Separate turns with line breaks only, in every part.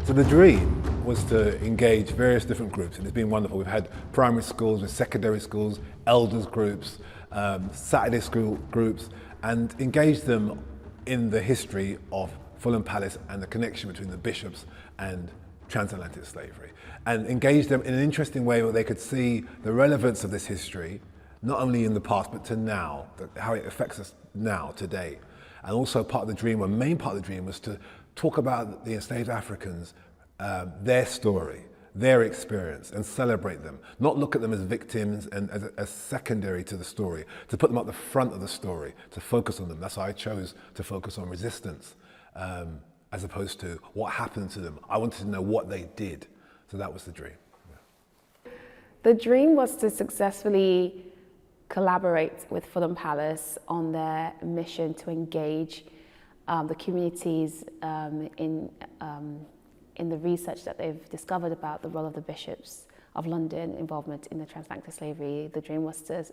So the dream was to engage various different groups, and it's been wonderful. We've had primary schools, with secondary schools, elders groups, Saturday school groups, and engage them in the history of Fulham Palace and the connection between the bishops and transatlantic slavery, and engage them in an interesting way where they could see the relevance of this history, not only in the past but to now, how it affects us now, today. And also part of the dream, or main part of the dream, was to talk about the enslaved Africans, their story, their experience, and celebrate them. Not look at them as victims and as secondary to the story, to put them at the front of the story, to focus on them. That's why I chose to focus on resistance, as opposed to what happened to them. I wanted to know what they did. So that was the dream. Yeah.
The dream was to successfully collaborate with Fulham Palace on their mission to engage the communities in the research that they've discovered about the role of the bishops of London involvement in the transatlantic slavery. The dream was to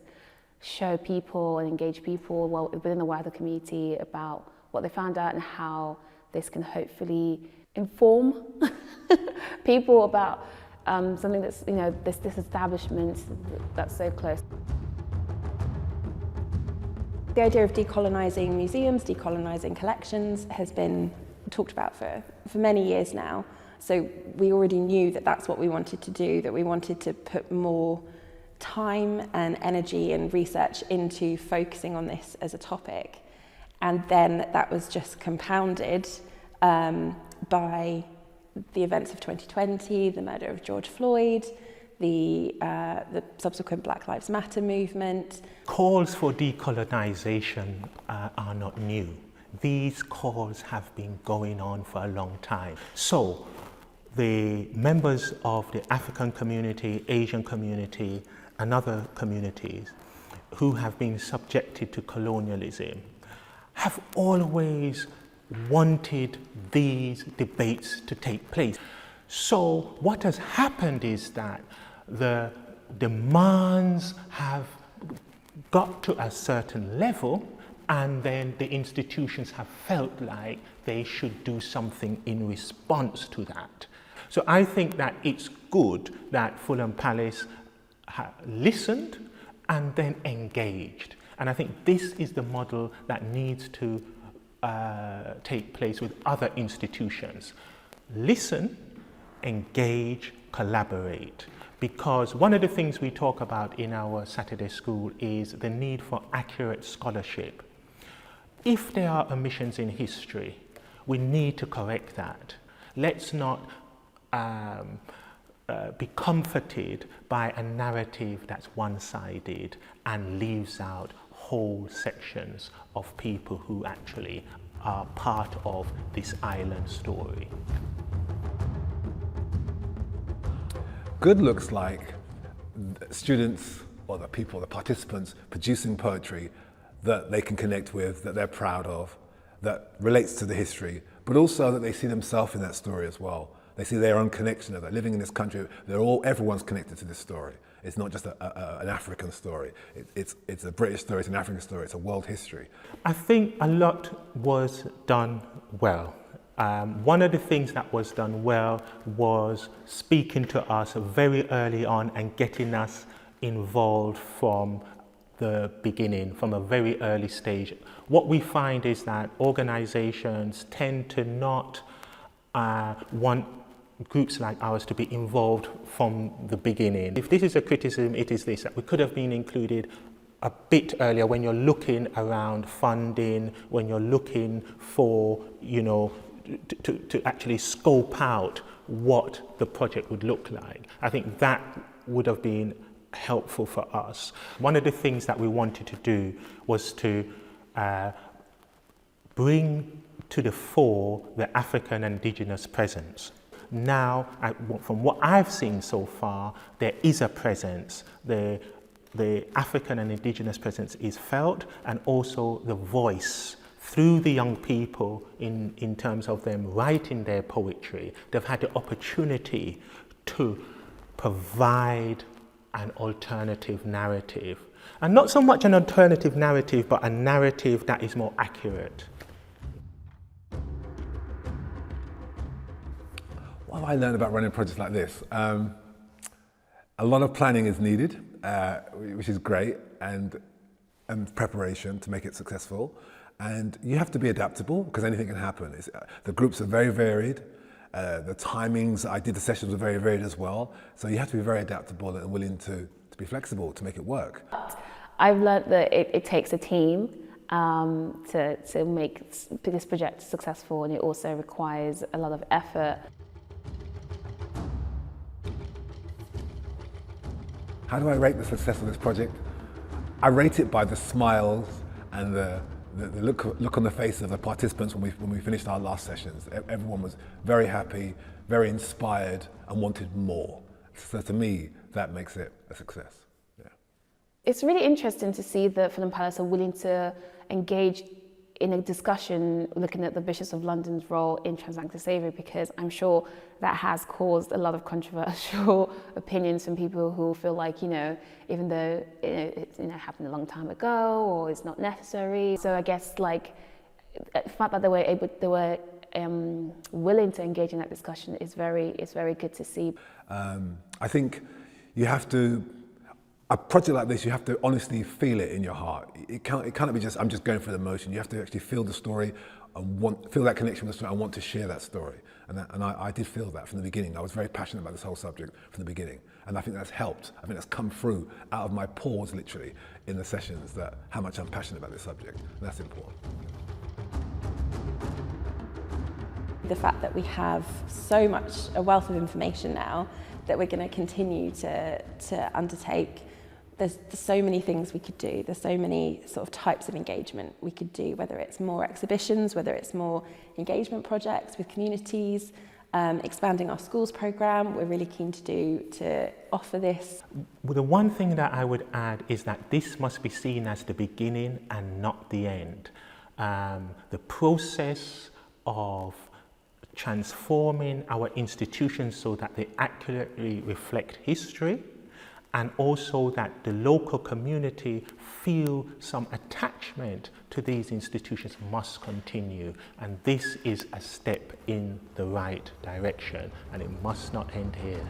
show people and engage people within the wider community about what they found out and how this can hopefully inform people about something that's, this establishment that's so close.
The idea of decolonising museums, decolonising collections has been talked about for many years now. So we already knew that that's what we wanted to do, that we wanted to put more time and energy and research into focusing on this as a topic. And then that was just compounded by the events of 2020, the murder of George Floyd, the subsequent Black Lives Matter movement.
Calls for decolonisation are not new. These calls have been going on for a long time. So the members of the African community, Asian community, and other communities who have been subjected to colonialism have always wanted these debates to take place. So what has happened is that the demands have got to a certain level, and then the institutions have felt like they should do something in response to that. So I think that it's good that Fulham Palace listened and then engaged. And I think this is the model that needs to take place with other institutions. Listen, engage, collaborate. Because one of the things we talk about in our Saturday school is the need for accurate scholarship. If there are omissions in history, we need to correct that. Let's not be comforted by a narrative that's one-sided and leaves out whole sections of people who actually are part of this island story.
Good looks like students, or the people, the participants, producing poetry that they can connect with, that they're proud of, that relates to the history, but also that they see themselves in that story as well. They see their own connection of that. Living in this country, everyone's connected to this story. It's not just an African story. It's a British story, it's an African story, it's a world history.
I think a lot was done well. One of the things that was done well was speaking to us very early on and getting us involved from the beginning, from a very early stage. What we find is that organizations tend to not want groups like ours to be involved from the beginning. If this is a criticism, it is this, that we could have been included a bit earlier when you're looking around funding, when you're looking for, to actually scope out what the project would look like. I think that would have been helpful for us. One of the things that we wanted to do was to bring to the fore the African indigenous presence. Now, from what I've seen so far, there is a presence. The African and indigenous presence is felt, and also the voice through the young people in terms of them writing their poetry. They've had the opportunity to provide an alternative narrative. And not so much an alternative narrative, but a narrative that is more accurate.
What have I learned about running projects like this? A lot of planning is needed, which is great, and preparation to make it successful. And you have to be adaptable because anything can happen. The groups are very varied. The timings I did the sessions were very varied as well. So you have to be very adaptable and willing to be flexible to make it work.
I've learned that it takes a team to make this project successful, and it also requires a lot of effort.
How do I rate the success of this project? I rate it by the smiles and the look on the face of the participants when we finished our last sessions. Everyone was very happy, very inspired, and wanted more. So to me, that makes it a success. Yeah.
It's really interesting to see that Fulham Palace are willing to engage in a discussion looking at the Bishops of London's role in transatlantic slavery, because I'm sure that has caused a lot of controversial opinions from people who feel like, even though it happened a long time ago or it's not necessary. So I guess like the fact that they were willing to engage in that discussion is very good to see.
I think you have to. A project like this, you have to honestly feel it in your heart. It can't be just, I'm just going through the motion. You have to actually feel the story and feel that connection with the story and want to share that story. And I did feel that from the beginning. I was very passionate about this whole subject from the beginning. And I think that's helped. I think that's come through out of my pores, literally, in the sessions, that how much I'm passionate about this subject. And that's important.
The fact that we have so much, a wealth of information now that we're going to continue to undertake. There's so many things we could do. There's so many sort of types of engagement we could do, whether it's more exhibitions, whether it's more engagement projects with communities, expanding our schools programme. We're really keen to offer this.
Well, the one thing that I would add is that this must be seen as the beginning and not the end. The process of transforming our institutions so that they accurately reflect history, and also that the local community feel some attachment to these institutions, must continue. And this is a step in the right direction, and it must not end here.